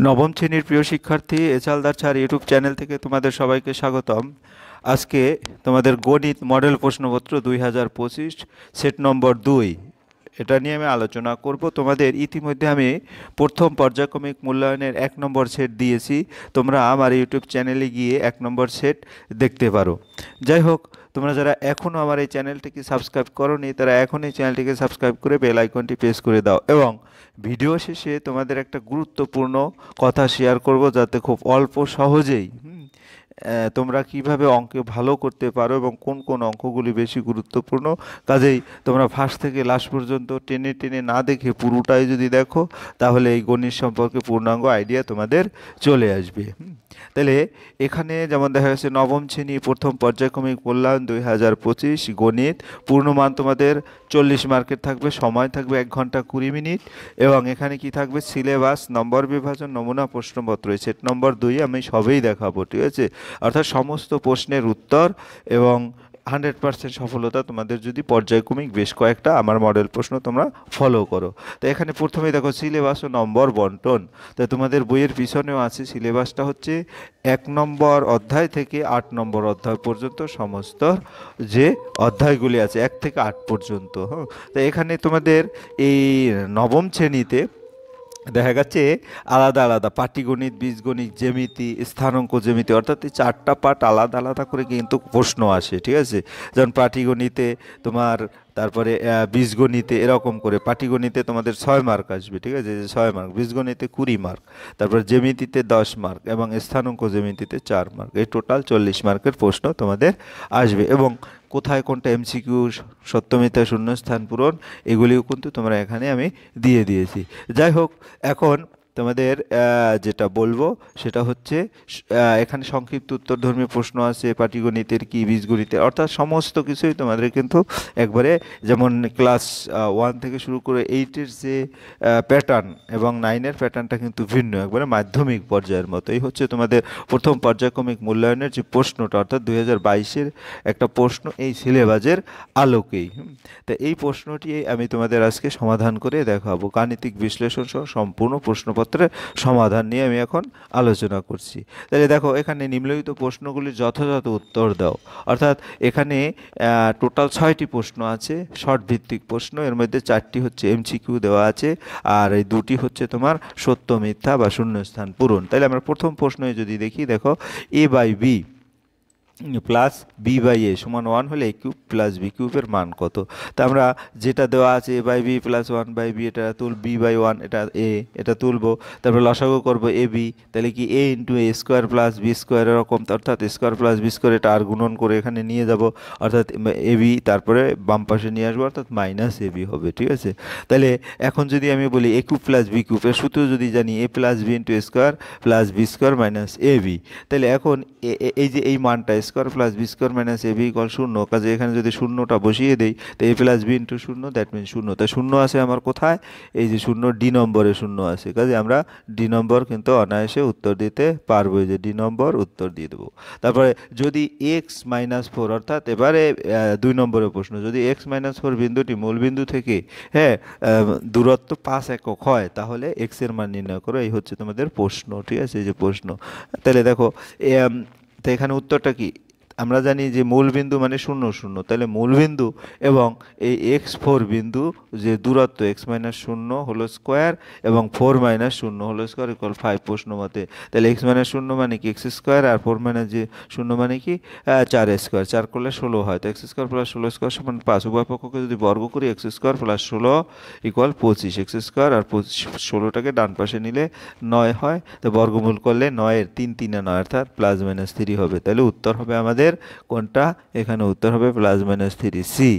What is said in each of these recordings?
নবম শ্রেণীর প্রিয় শিক্ষার্থী এচালদার স্যার ইউটিউব চ্যানেল থেকে তোমাদের সবাইকে স্বাগতম। আজকে তোমাদের গণিত মডেল প্রশ্নপত্র 2025 সেট নম্বর 2 এটা নিয়ে আমি আলোচনা করব। তোমাদের ইতিমধ্যে আমি প্রথম পর্যায়ক্রমিক মূল্যায়নের 1 নম্বর সেট দিয়েছি। তোমরা আমার ইউটিউব চ্যানেলে গিয়ে 1 নম্বর সেট দেখতে পারো। যাই হোক, তোমরা যারা এখনও আমার এই চ্যানেলটিকে সাবস্ক্রাইব করোনি তারা এখন এই চ্যানেলটিকে সাবস্ক্রাইব করে বেল আইকনটি প্রেস করে দাও, এবং ভিডিও শেষে তোমাদের একটা গুরুত্বপূর্ণ কথা শেয়ার করব যাতে খুব অল্প সহজেই তোমরা কিভাবে অঙ্কে ভালো করতে পারো এবং কোন কোন অঙ্কগুলি বেশি গুরুত্বপূর্ণ। কাজেই তোমরা ফার্স্ট থেকে লাস্ট পর্যন্ত টেনে টেনে না দেখে পুরোটাই যদি দেখো তাহলে এই গণিত সম্পর্কে পূর্ণাঙ্গ আইডিয়া তোমাদের চলে আসবে। তাহলে এখানে যেমন দেখা যাচ্ছে নবম শ্রেণী প্রথম পর্যায়ক্রমিক মূল্যায়ন 2025 গণিত, পূর্ণমান তোমাদের 40 মার্কের থাকবে, সময় থাকবে 1 ঘন্টা 20 মিনিট, এবং এখানে কি থাকবে সিলেবাস, নম্বর বিভাজন, নমুনা প্রশ্নপত্র। সেট নম্বর 2 আমি সবই দেখাবো, ঠিক আছে? অর্থাৎ সমস্ত প্রশ্নের উত্তর এবং 100% সফলতা তোমাদের যদি পর্যায়ক্রমিক বেশ কয়েকটা আমার মডেল প্রশ্ন তোমরা ফলো করো। তো এখানে প্রথমেই দেখো সিলেবাস ও নম্বর বন্টন। তো তোমাদের বইয়ের পিছনেও আছে, সিলেবাসটা হচ্ছে 1 নম্বর অধ্যায় থেকে 8 নম্বর অধ্যায় পর্যন্ত সমস্ত যে অধ্যায়গুলি আছে 1 থেকে 8 পর্যন্ত। হ্যাঁ, তো এখানে তোমাদের এই নবম শ্রেণীতে দেখা যাচ্ছে আলাদা আলাদা পাটিগণিত, বীজগণিত, জ্যামিতি, স্থানাঙ্ক জ্যামিতি, অর্থাৎ এই 4টা পার্ট আলাদা আলাদা করে কিন্তু প্রশ্ন আসে, ঠিক আছে? যেমন পাটিগণিতে তোমার, তারপরে বীজগণিতে এরকম করে, পাটিগণিতে তোমাদের 6 মার্ক আসবে, ঠিক আছে? 6 মার্ক, বীজগণিতে 20 মার্ক, তারপর জ্যামিতিতে 10 মার্ক এবং স্থানাঙ্ক জ্যামিতিতে 4 মার্ক। এই টোটাল 40 মার্কের প্রশ্ন তোমাদের আসবে। এবং কোথায় কোনটা এমসিকিউ, সত্য মিথ্যা, শূন্যস্থান পূরণ, এগুলিও কিন্তু তোমরা এখানে আমি দিয়ে দিয়েছি। যাই হোক, এখন তোমাদের যেটা বলবো সেটা হচ্ছে এখানে সংক্ষিপ্ত উত্তরধর্মী প্রশ্ন আছে, পাটিগণিতের কি, বীজগণিতের, অর্থাৎ সমস্ত কিছুই তোমাদের কিন্তু একবারে, যেমন ক্লাস 1 থেকে শুরু করে 8-এর যে প্যাটার্ন এবং 9-এর প্যাটার্নটা কিন্তু ভিন্ন, একবারে মাধ্যমিক পর্যায়ের মতো। এই হচ্ছে তোমাদের প্রথম পর্যায়ক্রমিক মূল্যায়নের যে প্রশ্নটা, অর্থাৎ 2022-এর একটা প্রশ্ন এই সিলেবাসের আলোকেই। তো এই প্রশ্নটি আমি তোমাদের আজকে সমাধান করে দেখাবো। গাণিতিক বিশ্লেষণ সহ সম্পূর্ণ প্রশ্নপত্রের সমাধান নিয়ে আমি এখন আলোচনা করছি। তাহলে দেখো, এখানে নিম্নলিখিত প্রশ্নগুলির যথাযথ উত্তর দাও। অর্থাৎ এখানে টোটাল 6টি প্রশ্ন আছে, শর্ট ভিত্তিক প্রশ্ন। এর মধ্যে 4টি হচ্ছে এমসিকিউ দেওয়া আছে, আর এই 2টি হচ্ছে তোমার সত্য মিথ্যা বা শূন্যস্থান পূরণ। তাহলে আমরা প্রথম প্রশ্নে যদি দেখি, দেখো A by B plus B by A সমান 1 হলে এ কিউব প্লাস বি কিউবের মান কত? তা আমরা যেটা দেওয়া আছে A by B plus 1 by B, এটা তুল বি বাই 1, এটা এ, এটা তুলবো, তারপরে লসাগু করবো এ বি, তাহলে কি এ ইন্টু এ স্কোয়ার প্লাস বি স্কোয়ার এরকম, অর্থাৎ স্কোয়ার প্লাস বি স্কোয়ার, এটা আর গুণন করে এখানে নিয়ে যাব, অর্থাৎ এ বি, তারপরে বাম পাশে নিয়ে আসবো, অর্থাৎ মাইনাস এ বি হবে, ঠিক আছে? তাহলে এখন যদি আমি বলি A cube plus B cube, এর সূত্র যদি জানি A plus B into square plus B square minus A B, তাহলে এখন এই যে এই মানটা square plus B square minus A B equal 0, কাজে এখানে যদি শূন্যটা বসিয়ে দেই তো A plus B into 0, that mean 0। তাই 0 আছে আমার কোথায়? এই যে 0 ডি নম্বরে 0 আছে, কাজে আমরা ডি নম্বর কিন্তু অনায়াসে উত্তর দিতে পারবো, এই যে ডি নম্বর উত্তর দিয়ে দেবো। তারপরে যদি এক্স মাইনাস 4, অর্থাৎ এবারে 2 নম্বরের প্রশ্ন, যদি এক্স মাইনাস 4 বিন্দুটি মূল বিন্দু থেকে দূরত্ব 5 একক হয় তাহলে এক্স এর মান নির্ণয় করো। এই হচ্ছে তোমাদের প্রশ্ন, ঠিক আছে? এই যে প্রশ্ন। তাহলে দেখো, তো এখানে উত্তরটা কি? আমরা জানি যে মূলবিন্দু মানে 0 0, তাহলে মূলবিন্দু এবং এই x4 বিন্দু যে দূরত্ব x মাইনাস 0 হোল স্কোয়ার এবং 4 মাইনাস 0 হোল স্কোয়ার ইকুয়াল 5 প্রশ্ন মতে। তাহলে x মাইনাস 0 মানে কি এক্স স্কোয়ার, আর 4 মাইনাস যে 0 মানে কি 4 স্কোয়ার, 4 করলে 16 হয়, তো এক্স স্কোয়ার প্লাস 16 স্কোয়ার সমান 5। উভয় পক্ষকে যদি বর্গ করি X square plus 16 equal 25, X square আর 16টাকে ডান পাশে নিলে 9 হয়, তো বর্গমূল করলে 9-এর 3 3 9, অর্থাৎ প্লাস মাইনাস 3 হবে। তাহলে উত্তর হবে আমাদের কোনটা? এখানে উত্তর হবে প্লাস মাইনাস 3 সি।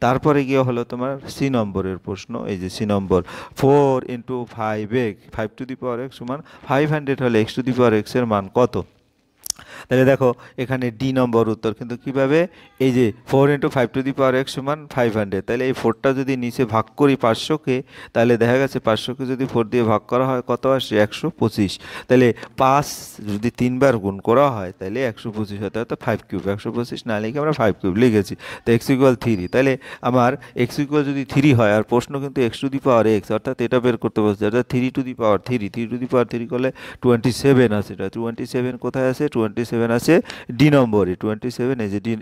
তারপরে গিয়ে হলো তোমার সি নম্বরের প্রশ্ন। এই যে C number, 4 into 5 x, 5 to the power x সমান 500 হলে x to the power x এর মান কত? তাহলে দেখো এখানে ডি নম্বর উত্তর, কিন্তু কিভাবে, এই যে 4 × 5⁵ সমান 500, তাহলে এই 4টা যদি নিচে ভাগ করি 500-কে, তাহলে দেখা গেছে 500-কে যদি 4 দিয়ে ভাগ করা হয় কত আসে, 125। তাহলে 5 যদি 3বার গুণ করা হয় তাহলে 125 হতে, অর্থাৎ 5³ 125 না লিখে আমরা 5³ লিখেছি। তো x = 3, তাহলে আমার x যদি 3 হয়, আর প্রশ্ন কিন্তু x⁴, অর্থাৎ এটা বের করতে বলছে, অর্থাৎ 3⁴ করলে 27 আছে। এটা 27 কোথায় আছে, 27 আছে ডি নম্বরে, 27 এই যে ডি,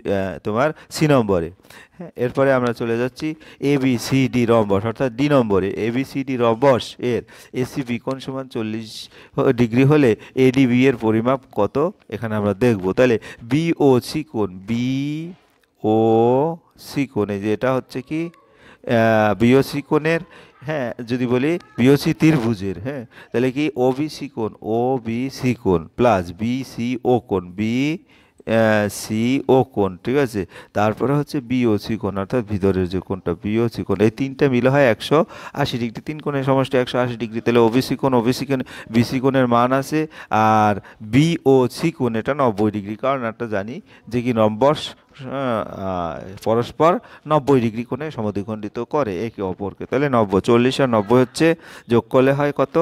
তোমার সি নম্বরে। হ্যাঁ, এরপরে আমরা চলে যাচ্ছি ABCD রম্বস, অর্থাৎ ডি নম্বরে ABCD রম্বস এর এসিবি কোণ সমান 40 ডিগ্রি হলে এডিবি এর পরিমাপ কত, এখানে আমরা দেখব। তাহলে বিওসি কোণ, বিওসি কোণ, এই যে এটা হচ্ছে কি বিওসি কোণের, হ্যাঁ যদি বলি বিওসি ত্রিভুজের, হ্যাঁ তাহলে কি ওবিসি কোণ প্লাস বিসিও কোণ, সিও কোণ, ঠিক আছে। তারপরে হচ্ছে বিওসি কোণ, অর্থাৎ ভিতরের যে কোণটা বিওসি কোণ, এই তিনটা মিলে হয় 180 ডিগ্রি। তিন কোণের সমষ্টি 180 ডিগ্রি। তাহলে ওবিসি কোণ বিসি কোণের মান আছে, আর বিওসি কোণ এটা 90 ডিগ্রি, কারণ একটা জানি যে কি রম্বস পরস্পর 90 ডিগ্রি কোণে সমদ্বিখণ্ডিত করে একে অপরকে। তাহলে 90, 40 আর 90 হচ্ছে যোগ করলে হয় কত,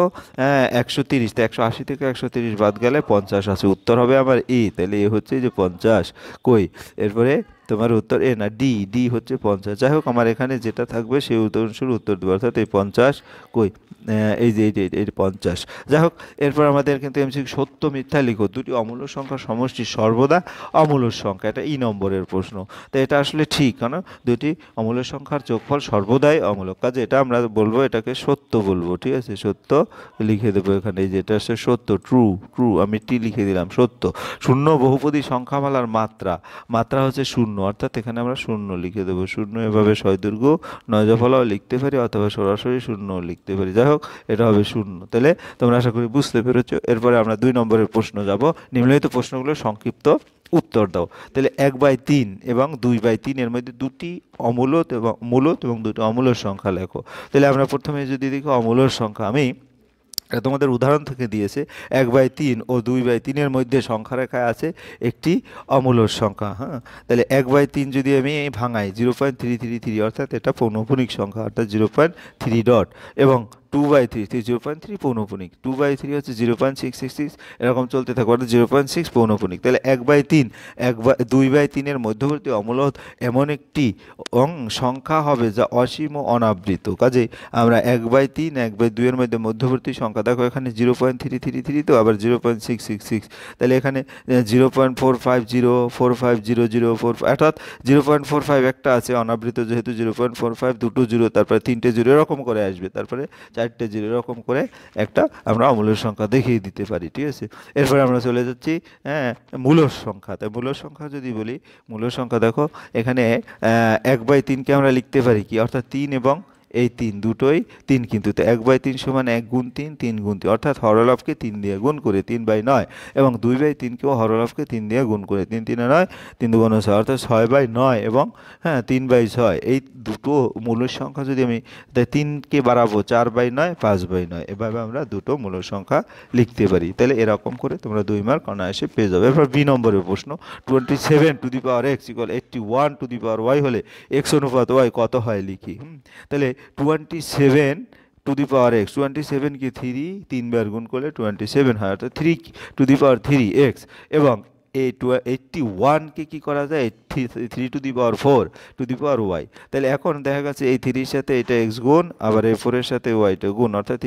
130। তো 180 থেকে 130 বাদ গেলে 50 আছে। উত্তর হবে আমার এ। তাহলে এ হচ্ছে যে 50, কই এরপরে তোমার উত্তর এ না, ডি হচ্ছে 50। যাই হোক, আমার এখানে যেটা থাকবে সেই উত্তর দেবো, অর্থাৎ এই 50 কই, এই যে এই 50। যাই হোক, এরপর আমাদের কিন্তু এমসিকিউ সত্য মিথ্যা লিখো, দুটি অমূল্য সংখ্যার সমষ্টি সর্বদা অমূল্য সংখ্যা, এটা নম্বরের প্রশ্ন। তো এটা আসলে ঠিক, কারণ দুটি অমূল্য সংখ্যার যোগফল সর্বদাই অমূলক, কাজে এটা আমরা বলবো, এটাকে সত্য বলবো, ঠিক আছে। সত্য লিখে দেবো এখানে, এই যে এটা আসলে সত্য, ট্রু, আমি টি লিখে দিলাম, সত্য। শূন্য বহুপদী সংখ্যামালার মাত্রা হচ্ছে 0, অর্থাৎ এখানে আমরা 0 লিখে দেবো। 0 এভাবে শয়দুর্ঘ নয়জফলাও লিখতে পারি, অথবা সরাসরি 0 লিখতে পারি। যাই হোক, এটা হবে 0। তাহলে তোমরা আশা করি বুঝতে পেরেছো। এরপরে আমরা 2 নম্বরের প্রশ্ন যাব। নিম্নলিখিত প্রশ্নগুলো সংক্ষিপ্ত উত্তর দাও। তাহলে 1/3 এবং 2/3 এর মধ্যে দুটি অমূলত এবং দুটি অমূল্য সংখ্যা লেখো। তাহলে আমরা প্রথমে যদি দেখি অমূল্য সংখ্যা, আমি এটা তোমাদের উদাহরণ থেকে দিয়েছে। 1/3 ও 2/3 এর মধ্যে সংখ্যা রেখায় আছে একটি অমূল্য সংখ্যা। হ্যাঁ, তাহলে 1/3 যদি আমি ভাঙাই 0.333, অর্থাৎ এটা পৌনঃপুনিক সংখ্যা, অর্থাৎ 0.3 ডট, এবং 2/3 0.3 পৌনঃপুনিক, 2/3 হচ্ছে 0.666, এরকম চলতে থাকবে, অর্থাৎ 0.6 পৌনঃপুনিক। তাহলে 1/3 2/3 এর মধ্যবর্তী অমূলত এমন একটি সংখ্যা হবে যা অসীম ও অনাবৃত। কাজে আমরা 1/3 1/2 এর মধ্যে মধ্যবর্তী সংখ্যা, দেখো এখানে 0.333, তো আবার 0.666, তাহলে এখানে 0.450450045, অর্থাৎ 0.45 একটা আছে অনাবৃত, যেহেতু 0.45 দুটো জিরো, তারপরে 3টে জিরো, এরকম করে আসবে, তারপরে 4টে জিরো, এরকম করে একটা আমরা অমূল্য সংখ্যা দেখিয়ে দিতে পারি, ঠিক আছে। এরপরে আমরা চলে যাচ্ছি মূল্য সংখ্যা। তাই মূল্য সংখ্যা যদি বলি, মূল্য সংখ্যা দেখো এখানে 1/3কে আমরা লিখতে পারি কি, অর্থাৎ 3 এবং এই 3 দুটোই 3, কিন্তু তো 1/3 সমান 1 গুণ 3, 3 গুণ 3, অর্থাৎ হরলভকে 3 দিয়ে গুণ করে 3/9, এবং 2/3কেও হরলভকে 3 দিয়ে গুণ করে 3 3 9, 3 2 6, অর্থাৎ 6/9 এবং 3/6। এই দুটো মূল্য সংখ্যা যদি আমি 3কে বাড়াবো 4/9, 5/9, এভাবে আমরা দুটো মূল্য সংখ্যা লিখতে পারি। তাহলে এরকম করে তোমরা 2 মার্ক অনায়াসে পেয়ে যাবে। এরপর বি নম্বরের প্রশ্ন, 27 = x = 81 হলে x অনুপাত y কত হয় লিখি। তাহলে 27 কি 3 বার গুণ করলে 27 হয়, অর্থাৎ 3 এবং এই 81কে কি করা যায়, 3 তাহলে এখন দেখা গেছে এই 3-র সাথে এটা x গুণ, আবার এই 4-এর সাথে y-টা গুণ, অর্থাৎ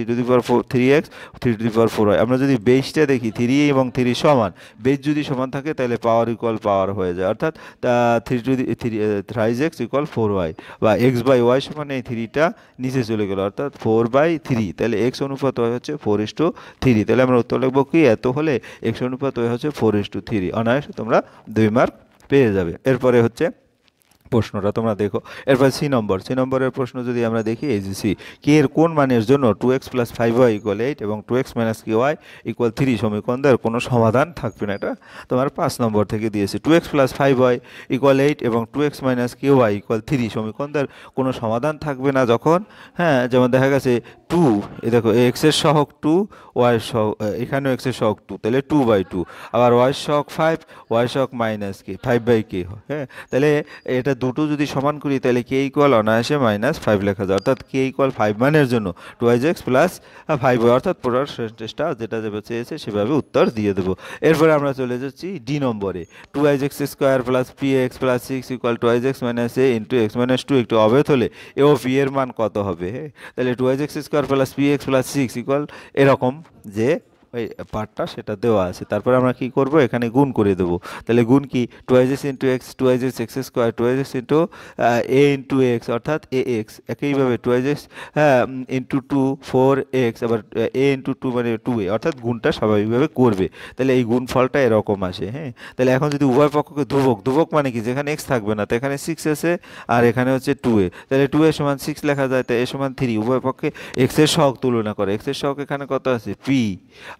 3x 3/4y। আমরা যদি বেসটা দেখি 3 এবং 3 সমান, বেস যদি সমান থাকে তাহলে পাওয়ার ইকুয়াল পাওয়ার হয়ে যায়, অর্থাৎ 3x = 4y, বা x/y সমান এই 3টা নিচে চলে গেল, অর্থাৎ 4/3। তাহলে x অনুপাত y হচ্ছে 4:3। তাহলে আমরা উত্তর লিখবো কি, এত হলে x অনুপাত y হচ্ছে 4:3। অনায়াসে তোমরা 2 মার্ক পেয়ে যাবে। এরপরে হচ্ছে প্রশ্নটা তোমরা দেখো। এরপর সি নম্বরের প্রশ্ন যদি আমরা দেখি, এই যে সি, কে এর কোন মানের জন্য 2x প্লাস 5y ইকুয়াল 8 এবং 2x মাইনাস কিউআই ইকুয়াল 3 সমীকরণের কোনো সমাধান থাকবে না। এটা তোমার 5 নম্বর থেকে দিয়েছে। 2x প্লাস 5y ইকুয়াল 8 এবং 2x মাইনাস কিউআই ইকুয়াল 3 সমীকরণের কোনো সমাধান থাকবে না যখন, হ্যাঁ, যেমন দেখা গেছে 2, এই দেখো এক্স এর সহগ 2, ওয়াই সহগ, এখানেও এক্স এর সহগ 2, তাহলে 2/2, আবার ওয়াই সহগ 5, ওয়াই সহগ মাইনাস কে 5/k হয়, হ্যাঁ। তাহলে এটা দুটো যদি সমান করি তাহলে কে ইকুয়াল অনায়াসে -5 লেখা যায়, অর্থাৎ কে ইকুয়াল 5 মানের জন্য 2x প্লাস 5y, অর্থাৎ পুরো সেন্টেন্সটা যেটা যেভাবে চেয়েছে সেভাবে উত্তর দিয়ে দেবো। এরপরে আমরা চলে যাচ্ছি ডি নম্বরে। 2x square plus px plus 6 equal 2x minus a into x minus 2 একটু অবেদ হলে এ ও পি এর মান কত হবে? হ্যাঁ, তাহলে 2x square plus px plus 6 equal এরকম, যে ওই পার্টটা সেটা দেওয়া আছে। তারপরে আমরা কি করব, এখানে গুণ করে দেবো। তাহলে গুণ কি, 2x into X, 2x X square, 2x into A into X অর্থাৎ এ এক্স, একইভাবে 2x ইন্টু 2 4x, আবার এ ইন্টু 2 মানে 2a, অর্থাৎ গুণটা স্বাভাবিকভাবে করবে। তাহলে এই গুণফলটা এরকম আসে। হ্যাঁ, তাহলে এখন যদি উভয় পক্ষকে ধ্রুবক, ধ্রুবক মানে কি, যেখানে x থাকবে না তো এখানে 6 আছে আর এখানে হচ্ছে 2a, তাহলে 2a সমান 6 লেখা যায়, তাই a সমান 3। উভয় পক্ষে x এর সহগ তুলনা করে, x এর সহগ এখানে কত আছে p,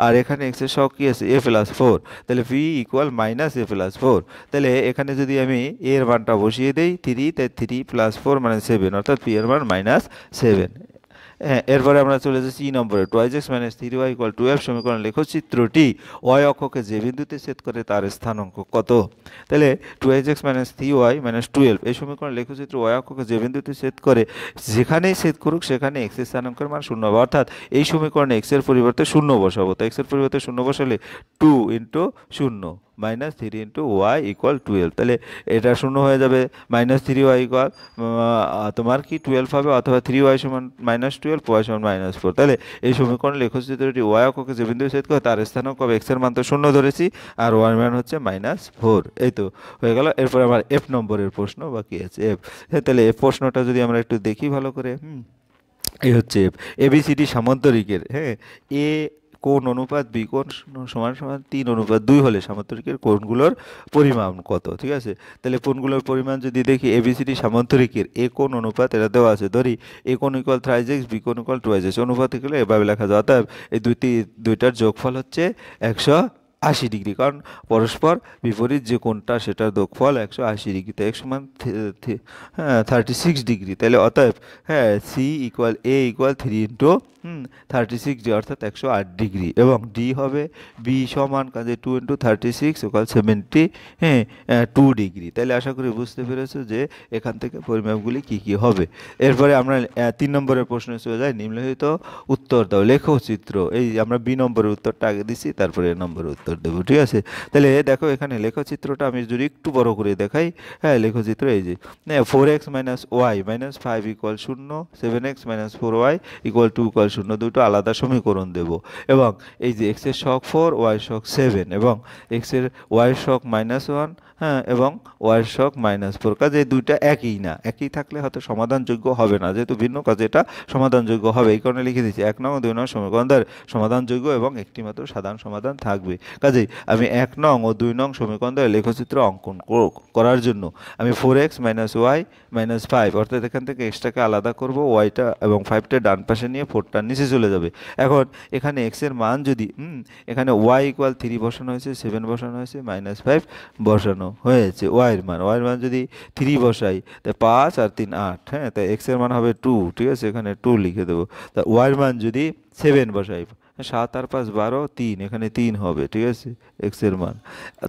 আর এখানে x এর সহগ কি আছে a প্লাস 4, তাহলে p equal minus a plus 4। তাহলে এখানে যদি আমি a এর মানটা বসিয়ে দেই 3, তাই 3 প্লাস 4 মানে 7, অর্থাৎ p এর মান -7। হ্যাঁ, এরপরে আমরা চলে যাচ্ছি ই নম্বরে। 2x মাইনাস 3y ইকুয়াল 12 সমীকরণ লেখো চিত্রটি y অক্ষকে যে বিন্দুতে ছেদ করে তার স্থানাঙ্ক কত? তাহলে 2x মাইনাস 3y মাইনাস 12 এই সমীকরণ লেখচিত্র y অক্ষকে যে বিন্দুতে ছেদ করে, যেখানেই ছেদ করুক সেখানে x এর স্থানাঙ্কের মান 0 হবে, অর্থাৎ এই সমীকরণে x এর পরিবর্তে 0 বসাবো। তো x এর পরিবর্তে 0 বসালে 2 into 0 minus 3 into Y equal 12, তাহলে এটা 0 হয়ে যাবে। -3y ইকুয়াল তোমার কি 12 হবে, অথবা 3y সমান -12, y সমান -4। তাহলে এই সমীকরণ লেখচিত্রটি y অক্ষকে যে বিন্দু ছেদ করে তার স্থানাঙ্ক হবে, x এর মান তো 0 ধরেছি আর y এর মান হচ্ছে -4। এই তো হয়ে গেল। এরপর আমার এফ নম্বরের প্রশ্ন বাকি আছে, এফ। তাহলে এই প্রশ্নটা যদি আমরা একটু দেখি ভালো করে, এই হচ্ছে এবিসিডি সামান্তরিকের, হ্যাঁ, এ কোণ অনুপাত বি কোণ সমান সমান 3:2 হলে সামান্তরিকের কোণগুলোর পরিমাণ কত? ঠিক আছে, তাহলে কোণগুলোর পরিমাণ যদি দেখি, এবিসিডি সামান্তরিকের এ কোণ অনুপাত এটা দেওয়া আছে, ধরি এ কোণ ইকুয়াল 3x, বি কোণ ইকুয়াল 2x, অনুপাত গেলে এভাবে লেখা যায়। অর্থাৎ এই দুইটার যোগফল হচ্ছে 180 ডিগ্রি, কারণ পরস্পর বিপরীত যে কোণটা সেটার যোগফল 180 ডিগ্রি, তাই x সমান 36 ডিগ্রি। তাহলে অতএব, হ্যাঁ, সি ইকুয়াল এ ইকুয়াল 3 ইন্টু 36 ডি, অর্থাৎ 108 ডিগ্রি, এবং ডি হবে বি সমান কাজে 2 ইন্টু 36 ইকুয়াল 70, হ্যাঁ, 2 ডিগ্রি। তাহলে আশা করি বুঝতে পেরেছো যে এখান থেকে পরিমাপগুলি কি কি হবে। এরপরে আমরা 3 নম্বরের প্রশ্নে চলে যাই। নিম্নলিখিত উত্তর দাও, লেখো চিত্র। এই আমরা বি নম্বরের উত্তরটা আগে দিছি, তারপরে এ নম্বরের উত্তর দেবো। ঠিক আছে, তাহলে দেখো এখানে লেখচিত্রটা আমি যদি একটু বড় করে দেখাই, হ্যাঁ, লেখচিত্র এই যে 4x minus Y minus 5 equal 0, 7x minus 4y equal 2 equal 0, দুটো আলাদা সমীকরণ দেব। এবং এই যে x এর সহগ 4, y এর সহগ 7, এবং x এর y এর সহগ -1, হ্যাঁ, এবং y এর সহগ -4, কাজে এই দুইটা একই না, একই থাকলে হয়তো সমাধানযোগ্য হবে না, যেহেতু ভিন্ন কাজে এটা সমাধানযোগ্য হবে, এই কারণে লিখে দিচ্ছি 1 নং ও 2 নং সমীকরণ দ্বারা সমাধানযোগ্য এবং একটি মাত্র সাধারণ সমাধান থাকবে। কাজেই আমি 1 নং ও 2 নং সমীকরণ দ্বারা লেখচিত্র অঙ্কন করার জন্য আমি 4x মাইনাস ওয়াই মাইনাস 5, অর্থাৎ এখান থেকে এক্সটাকে আলাদা করব, ওয়াইটা এবং 5টা ডান পাশে নিয়ে 4টা নিচে চলে যাবে। এখন এখানে x এর মান যদি এখানে y ইকুয়াল 3 বসানো হয়েছে, 7 বসানো হয়েছে, -5 বসানো হয়েছে, y এর মান যদি 3 বসাই তাই 5 আর 3 8, হ্যাঁ, তাই x এর মান হবে 2। ঠিক আছে, এখানে 2 লিখে দেবো। তা y এর মান যদি 7 বসাই, 7 আর 5 12, 3, এখানে 3 হবে। ঠিক আছে, x এর মান।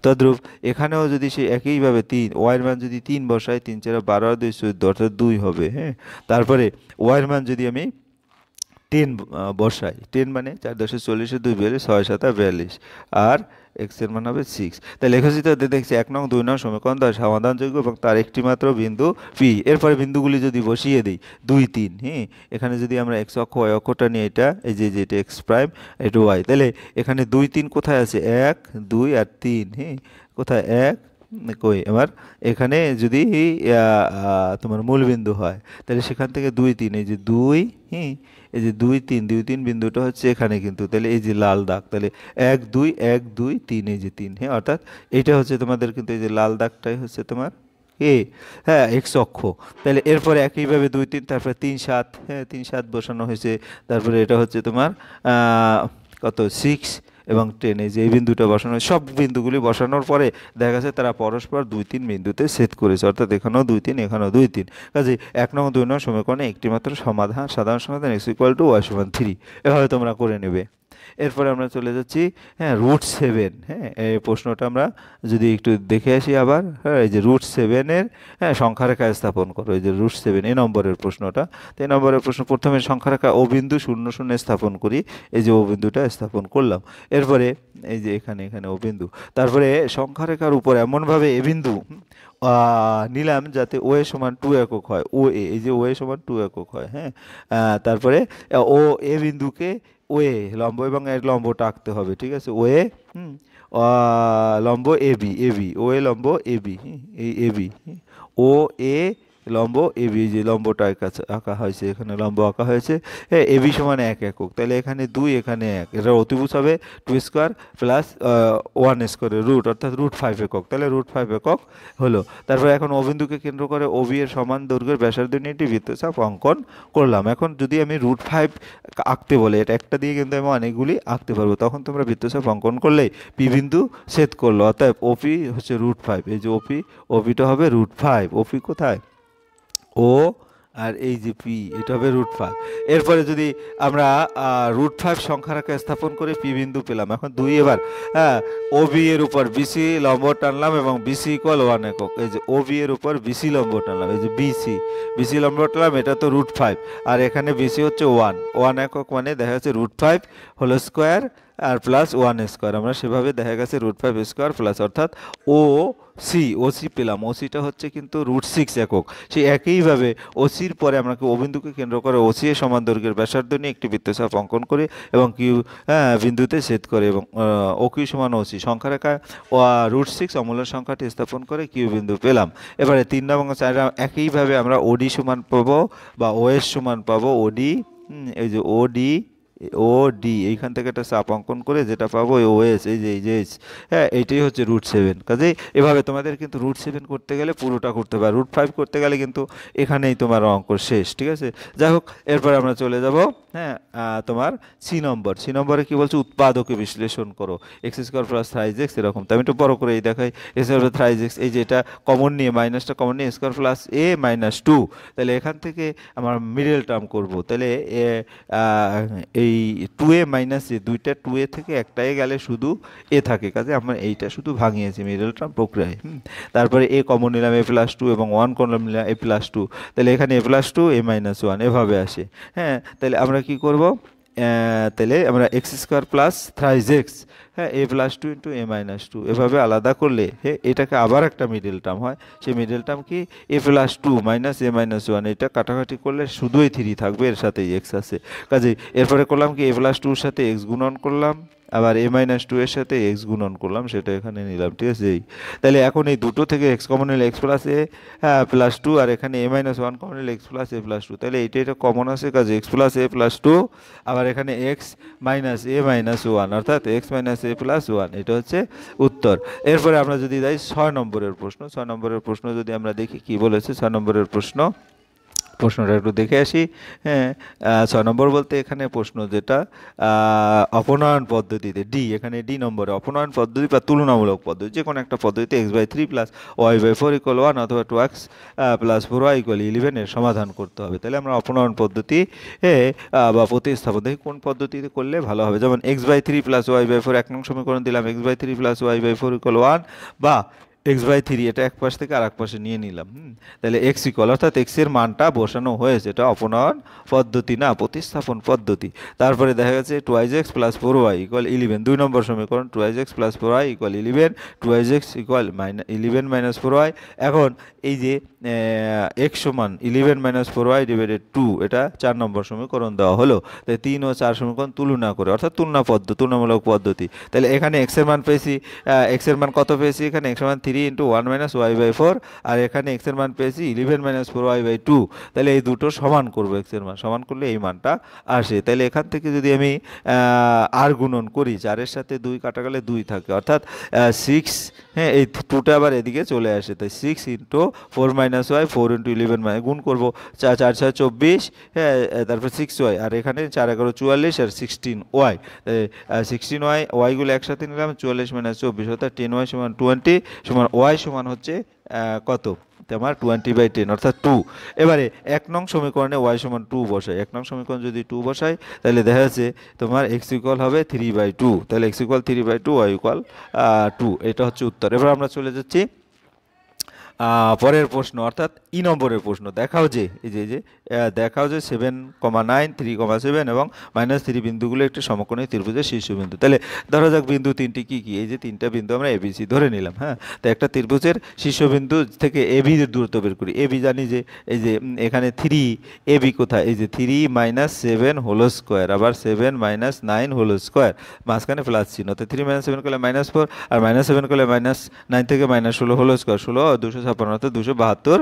তদ্রূপ এখানেও যদি সে একইভাবে 3, y এর মান যদি 3 বসাই, 3 4 12 আর 2 14, অর্থাৎ 2 হবে। হ্যাঁ, তারপরে y এর মান যদি আমি 10 বসাই, 10 মানে 4 10 40 2 42, 6 7 42, আর x এর মান হবে 6। তাই লেখচিত্রতে দেখছি 1 নং 2 নং সমীকরণ দ্বারা সমাধানযোগ্য এবং তার একটি মাত্র বিন্দু P। এরপরে বিন্দুগুলি যদি বসিয়ে দিই 2 3, হ্যাঁ, এখানে যদি আমরা x অক্ষ y অক্ষটা নিয়ে এটা এই যে এটা x প্রাইম, এটা y, তাহলে এখানে 2 3 কোথায় আছে, 1 2 আর 3, হ্যাঁ, কোথায় 1 কই, এবার এখানে যদি তোমার মূলবিন্দু হয় তাহলে সেখান থেকে 2 3, এই যে 2, হ্যাঁ, এই যে 2 3 বিন্দুটা হচ্ছে এখানে, কিন্তু তাহলে এই যে লাল দাগ, তাহলে 1 2 1 2 3, এই যে 3, হ্যাঁ, অর্থাৎ এটা হচ্ছে তোমাদের, কিন্তু এই যে লাল দাগটাই হচ্ছে তোমার এ, হ্যাঁ এক্স অক্ষ। তাহলে এরপরে একইভাবে 2 3, তারপরে 3 7, হ্যাঁ 3 7 বসানো হয়েছে। তারপরে এটা হচ্ছে তোমার কত 6 এবং 10, এই যে এই বিন্দুটা বসানো, সব বিন্দুগুলি বসানোর পরে দেখা গেছে তারা পরস্পর 2 3 বিন্দুতে ছেদ করেছে, অর্থাৎ এখানেও 2 3, এখানেও 2 3। কাজে 1 নং 2 নং সমীকরণে একটি মাত্র সমাধান, সাধারণ সমাধান x = y = 3, এভাবে তোমরা করে নেবে। এরপরে আমরা চলে যাচ্ছি হ্যাঁ √7, হ্যাঁ এই প্রশ্নটা আমরা যদি একটু দেখে আসি আবার, হ্যাঁ এই যে √7-এর হ্যাঁ সংখ্যারেখা স্থাপন করো, এই যে √7 এ নম্বরের প্রশ্নটা। তো এই নম্বরের প্রশ্ন প্রথমে সংখ্যারেখা ও বিন্দু 0 0 স্থাপন করি, এই যে ও বিন্দুটা স্থাপন করলাম। এরপরে এই যে এখানে ও বিন্দু, তারপরে সংখ্যারেখার উপর এমনভাবে এ বিন্দু নিলাম যাতে ও এ সমান 2 একক হয়, ও এ, এই যে ও এ সমান 2 একক হয়, হ্যাঁ তারপরে ও এ বিন্দুকে ওয়ে লম্ব এবং এর লম্বটা আঁকতে হবে, ঠিক আছে, ওয়ে লম্ব এবি ওয়ে লম্ব এবি, এই এবি ও এ লম্ব এবি, যে লম্বটা আঁকা হয়েছে, এখানে লম্ব আঁকা হয়েছে, হ্যাঁ এবি সমান 1 একক। তাহলে এখানে 2, এখানে 1, এটা অতিভুজ হবে 2² প্লাস 1² রুট, অর্থাৎ √5 একক। তাহলে √5 একক হলো। তারপরে এখন ও বিন্দুকে কেন্দ্র করে ওবি এর সমান দৈর্ঘ্যের ব্যাসার্ধ নিয়ে একটি বৃত্তচাপ অঙ্কন করলাম। এখন যদি আমি √5 আঁকতে বলে, এটা একটা দিয়ে কিন্তু আমি অনেকগুলি আঁকতে পারবো, তখন তোমরা বৃত্তচাপ অঙ্কন করলেই পি বিন্দু ছেদ করলো, অর্থাৎ ওপি হচ্ছে √5, এই যে ওপিটা হবে √5, ওপি কোথায় ও, আর এই যে পি এটা হবে √5। এরপরে যদি আমরা √5 সংখ্যারেখা স্থাপন করে পি বিন্দু পেলাম। এখন 2 এবার হ্যাঁ ওবি এর উপর বিসি লম্ব টানলাম এবং বিসি = 1 একক, এই যে ওবি এর উপর বিসি লম্ব টানলাম, এই যে বিসি লম্ব টানলাম, এটা তো √5, আর এখানে বিসি হচ্ছে 1 একক, মানে দেখা যাচ্ছে √5 হোল স্কোয়ার আর প্লাস 1², আমরা সেভাবে দেখা গেছে √5² প্লাস, অর্থাৎ ওসি পেলাম। ওসিটা হচ্ছে কিন্তু √6 একক। সেই একইভাবে ওসির পরে আমরা ও বিন্দুকে কেন্দ্র করে ওসি এর সমান দৈর্ঘ্যের ব্যাসার্ধ নিয়ে একটি বৃত্তচাপ অঙ্কন করি এবং কিউ বিন্দুতে ছেদ করে, এবং ও কিউ সমান ওসি সংখ্যারেখা √6 অমূল্য সংখ্যাটি স্থাপন করে কিউ বিন্দু পেলাম। এবারে 3 এবং 4 একইভাবে আমরা ওডি সমান পাবো বা ওএস সমান পাবো, ওডি, এই যে ওডি এইখান থেকে একটা চাপ অঙ্কন করে যেটা পাবো ওএস, এই যে এইচ, হ্যাঁ এইটাই হচ্ছে √7। কাজেই এভাবে তোমাদের কিন্তু √7 করতে গেলে পুরোটা করতে পারে, √5 করতে গেলে কিন্তু এখানেই তোমার অঙ্ক শেষ, ঠিক আছে। যাই হোক, এরপর আমরা চলে যাব হ্যাঁ তোমার সি নম্বরে কি বলছে, উৎপাদকে বিশ্লেষণ করো, x² প্লাস 3x, এরকম। তো আমি একটু বড় করে এই দেখাই, x² প্লাস 3x, এই যে এটা কমন নিয়ে মাইনাসটা কমন নিয়ে স্কোয়ার প্লাস a - 2, তাহলে এখান থেকে আমার মিডল টার্ম করব। তাহলে এই 2a - a, দুইটা 2a থেকে একটাই গেলে শুধু এ থাকে, কাজে আমরা এইটা শুধু ভাঙিয়েছি মিডল টার্ম প্রক্রিয়ায়। তারপরে এ কমন নিলাম a+2 এবং 1 কমন নিলাম a+2, তাহলে এখানে a+2 a - 1 এভাবে আসে। হ্যাঁ তাহলে আমরা কি করব, তাহলে আমরা x² প্লাস 3x, হ্যাঁ a+2 × a - 2 এভাবে আলাদা করলে হ্যাঁ এটাকে আবার একটা মিডল টার্ম হয়। সেই মিডল টার্ম কি a+2 - a - 1, এটা কাটাকাটি করলে শুধুই 3 থাকবে, এর সাথে x আছে। কাজে এরপরে করলাম কি a+2 এর সাথে x গুণন করলাম, আবার a - 2 এর সাথে x গুণন করলাম, সেটা এখানে নিলাম, ঠিক আছে। তাহলে এখন এই দুটো থেকে x কমন নিলে x + a +2, আর এখানে a - 1 কমন নিলে x + a +2, তাহলে এটা কমন আছে, কাজে x + a +2, আবার এখানে x - a - 1, অর্থাৎ x - a + 1, এটা হচ্ছে উত্তর। এরপরে আমরা যদি যাই 6 নম্বরের প্রশ্ন যদি আমরা দেখি কি বলেছে 6 নম্বরের প্রশ্নটা একটু দেখে আসি। হ্যাঁ 6 নম্বর বলতে এখানে প্রশ্ন যেটা অপনয়ন পদ্ধতিতে এখানে ডি নম্বরে অপনয়ন পদ্ধতি বা তুলনামূলক পদ্ধতি, যে কোনো একটা পদ্ধতিতে x/3 + y/4 = 1 অথবা 2x + 4y = 11 এর সমাধান করতে হবে। তাহলে আমরা অপনয়ন পদ্ধতি বা প্রতিস্থাপন দেখি কোন পদ্ধতিতে করলে ভালো হবে। যেমন x/3 + y/4, 1 নং সমীকরণ দিলাম x/3 + y/4 = 1, বা x/3 এটা এক পাশ থেকে আরেক পাশে নিয়ে নিলাম। তাহলে x অর্থাৎ x এর মানটা বসানো হয়েছে, এটা অপনয়ন পদ্ধতি না, প্রতিস্থাপন পদ্ধতি। তারপরে দেখা গেছে 2x + 4y = 11, 2 নম্বর সমীকরণ 2x + 4y = 11, 2x = 11 - 4y। এখন এই যে x সমান 11 - 4y / 2, এটা 4 নম্বর সমীকরণ দেওয়া হলো। তাই 3 ও 4 সমীকরণ তুলনা করে, অর্থাৎ তুলনামূলক পদ্ধতি। তাহলে এখানে x এর মান পেয়েছি, x এর মান কত পেয়েছি, এখানে x সমান 3 ইন্টু 1 মাইনাস ওয়াই বাই 4, আর এখানে এক্স এর মান পেয়েছি 11 মাইনাস 4y বাই 2। তাহলে এই দুটো সমান করবো, এক্স এর মান সমান করলে এই মানটা আসে। তাহলে এখান থেকে যদি আমি আর গুণন করি, 4-এর সাথে 2 কাটা গেলে 2 থাকে, অর্থাৎ 6, হ্যাঁ এই 2টা আবার এদিকে চলে আসে, তাই 6 ইন্টু 4 মাইনাস ওয়াই, 4 ইন্টু 11 মানে গুণ করবো, 4 4 6 24, হ্যাঁ তারপর 6y, আর এখানে 4 11 44 আর 16y, 16y, ওয়াইগুলো একসাথে নিলাম, 44 মাইনাস 24 অর্থাৎ 10y সমান 20 সমান ওয়াই সমান হচ্ছে কত তোমার 20/10 অর্থাৎ 2। এবারে 1 নং সমীকরণে y সমান 2 বসাই, 1 নং সমীকরণ যদি 2 বসাই তাহলে দেখা যাচ্ছে তোমার x ইকুয়াল হবে 3/2, তাহলে x ইকুয়াল 3/2, y ইকুয়াল 2, এটা হচ্ছে উত্তর। এবার আমরা চলে যাচ্ছি পরের প্রশ্ন, অর্থাৎ নম্বরের প্রশ্ন। দেখাও যে দেখাও যে 7,9, 3,7 এবং -3 বিন্দুগুলো একটি সমকোণী ত্রিভুজের শীর্ষবিন্দু। তাহলে ধরা যাক বিন্দু তিনটি কি কি, এই যে তিনটা বিন্দু আমরা এবিসি ধরে নিলাম। হ্যাঁ, তো একটা ত্রিভুজের শীর্ষবিন্দু থেকে এবি এর দূরত্ব বের করি। এবি জানি যে এই যে এখানে 3, এবি কোথায়, এই যে 3 - 7 হোল স্কোয়ার, আবার 7 - 9 হোল স্কোয়ার, মাঝখানে প্লাস চিহ্ন, তো 3 - 7 করলে -4, আর -7 করলে -9 থেকে -16 হোল স্কোয়ার, 16 256 অর্থাৎ 272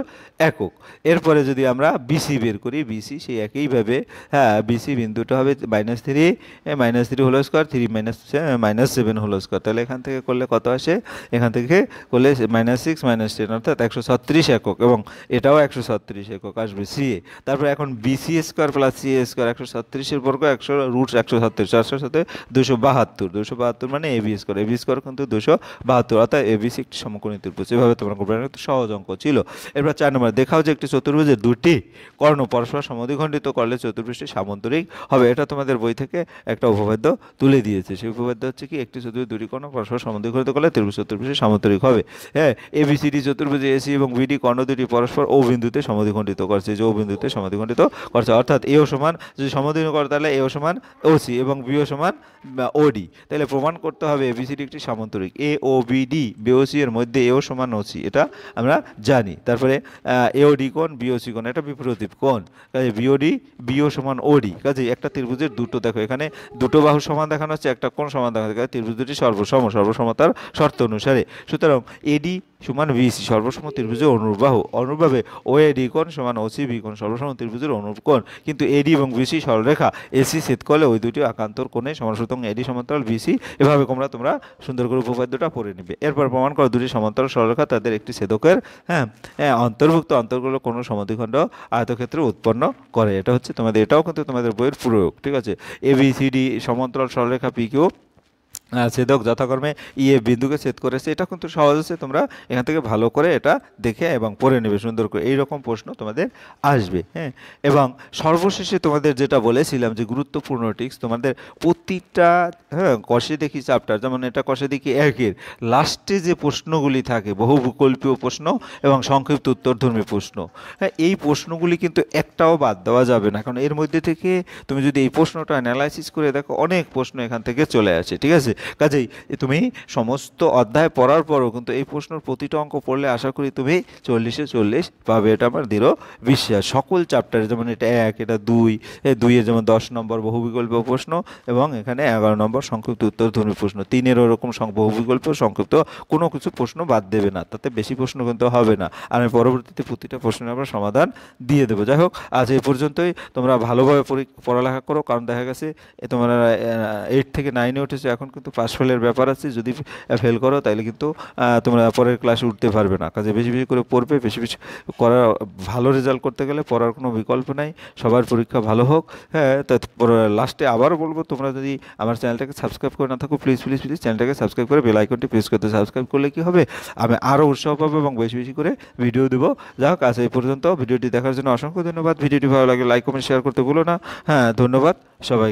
একক। এরপরে যদি আমরা বিসি বের করি, বিসি সেই একইভাবে, হ্যাঁ বিসি বিন্দুটা হবে -3 হোল স্কোয়ার, 3 -7 হোল স্কোয়ার, তাহলে এখান থেকে করলে কত আসে, এখান থেকে করলে -6 - 10 অর্থাৎ 136 একক, এবং এটাও 136 একক আসবে সিএ। তারপর এখন BC square plus CA square, 136-এর বর্গ 100√136, 400 সাথে 272 মানে এবি স্কোয়ার কিন্তু 272, অর্থাৎ এবিসি একটি সমকোণী ত্রিভুজ। এভাবে তোমরা করবে, সহজ অঙ্ক ছিল। এরপর 4 নম্বর, দেখাও যে একটি চতুর্ভুজের দুটি কর্ণ পরস্পর সমদ্বিখণ্ডিত করলে চতুর্ভুজটি সামান্তরিক হবে। এটা তোমাদের বই থেকে একটা উপপাদ্য তুলে দিয়েছে, সেই উপপাদ্য হচ্ছে কি, একটি চতুর্ভুজ দুটি কর্ণ পরস্পর সমদ্বিখণ্ডিত করলে চতুর্ভুজটি সামান্তরিক হবে। হ্যাঁ, এবিসিডি চতুর্ভুজে এসি এবং বিডি কর্ণ দুটি পরস্পর ও বিন্দুতে সমদ্বিখণ্ডিত করছে, যে ও বিন্দুতে সমদ্বিখণ্ডিত করছে, অর্থাৎ এও সমান, যদি সমদ্বিখণ্ডিত করে তাহলে এও সমান ওসি এবং বিও সমান ওডি। তাহলে প্রমাণ করতে হবে এবিসিডি একটি সামান্তরিক, এ ও বিডি বিওসি এর মধ্যে এও সমান ওসি, এটা আমরা জানি। তারপরে এওডি কোণ, বিওসি কোণ, এটা বিপরীত কোণ, কাজে বিও সমান ওডি। কাজে একটা ত্রিভুজের দুটো, দেখো এখানে দুটো বাহু সমান দেখানো হচ্ছে, একটা কোণ সমান দেখানো হচ্ছে, ত্রিভুজ দুটি সর্বসমতার শর্ত অনুসারে। সুতরাং এডি সমান বিসি সর্বসম ত্রিভুজের অনুরূপ বাহু, অনুরূপভাবে ওএডি কোণ সমান ওসি বি কোণ সর্বসম ত্রিভুজের অনুরূপ কোণ, কিন্তু এডি এবং বিসি সরলরেখা এসি ছেদ করলে ওই দুটি একান্তর কোণে সমান, সুতরাং এডি সমান্তরাল বিসি। এভাবে তোমরা সুন্দর করে উপপাদ্যটা পড়ে নিবে। এরপর প্রমাণ করো দুটি সমান্তরাল সরলরেখা তাদের একটি ছেদকের অন্তর্ভুক্ত অন্তরগুলো কোনো সমদ্বিখণ্ড আয়তক্ষেত্র উৎপন্ন করে। এটা হচ্ছে তোমাদের, এটাও কিন্তু তোমাদের বইয়ের প্রয়োগ, ঠিক আছে। এবিসিডি সমান্তরাল সরলরেখা পি কিউ ছেদক যথাক্রমে ইএ বিন্দুকে ছেদ করেছে। এটা কিন্তু সহজ আছে, তোমরা এখান থেকে ভালো করে এটা দেখে এবং পড়ে নেবে সুন্দর করে, এইরকম প্রশ্ন তোমাদের আসবে। হ্যাঁ, এবং সর্বশেষে তোমাদের যেটা বলেছিলাম যে গুরুত্বপূর্ণ টিক্স, তোমাদের প্রতিটা কষে দেখি চ্যাপ্টার, যেমন এটা কষে দেখি 1-এর লাস্টে যে প্রশ্নগুলি থাকে, বহুবিকল্পীয় প্রশ্ন এবং সংক্ষিপ্ত উত্তরধর্মী প্রশ্ন, হ্যাঁ এই প্রশ্নগুলি কিন্তু একটাও বাদ দেওয়া যাবে না, কারণ এর মধ্যে থেকে তুমি যদি এই প্রশ্নটা অ্যানালাইসিস করে দেখো, অনেক প্রশ্ন এখান থেকে চলে আসে, ঠিক আছে। কাজেই তুমি সমস্ত অধ্যায় পড়ার পরও কিন্তু এই প্রশ্নের প্রতিটা অঙ্ক পড়লে আশা করি তুমি 40-এ 40 পাবে, এটা আমার দৃঢ় বিশ্বাস। সকল চ্যাপ্টারে, যেমন এটা 1, এটা 2, 2-এর যেমন 10 নম্বর বহুবিকল্প প্রশ্ন, এবং এখানে 11 নম্বর সংক্ষিপ্ত উত্তরধর্মী প্রশ্ন, 3-এর ওরকম বহুবিকল্প সংক্ষিপ্ত, কোনো কিছু প্রশ্ন বাদ দেবে না, তাতে বেশি প্রশ্ন কিন্তু হবে না। আর আমি পরবর্তীতে প্রতিটা প্রশ্নের আমরা সমাধান দিয়ে দেবো। যাই হোক, আজ এই পর্যন্তই। তোমরা ভালোভাবে পড়ালেখা করো, কারণ দেখা গেছে তোমরা 8 থেকে 9-এ উঠেছো, এখন কিন্তু পাস ফেলের ব্যাপার আছে, যদি ফেল করো তাহলে কিন্তু তোমরা পরের ক্লাসে উঠতে পারবে না। কাজে বেশি বেশি করে পড়বে, বেশি বেশি করা, ভালো রেজাল্ট করতে গেলে পড়ার কোনো বিকল্প নাই, সবার পরীক্ষা ভালো হোক। হ্যাঁ, তা লাস্টে আবারও বলবো, তোমরা যদি আমার চ্যানেলটাকে সাবস্ক্রাইব করে না থাকো, প্লিজ চ্যানেলটাকে সাবস্ক্রাইব করে বেল আইকনটি প্রেস করতে, সাবস্ক্রাইব করলে কি হবে, আমি আরও উৎসাহ পাবো এবং বেশি বেশি করে ভিডিও দেবো। যাই হোক, আজ এই পর্যন্ত। ভিডিওটি দেখার জন্য অসংখ্য ধন্যবাদ। ভিডিওটি ভালো লাগে লাইক কমেন্ট শেয়ার করতে ভুলো না। হ্যাঁ, ধন্যবাদ সবাই।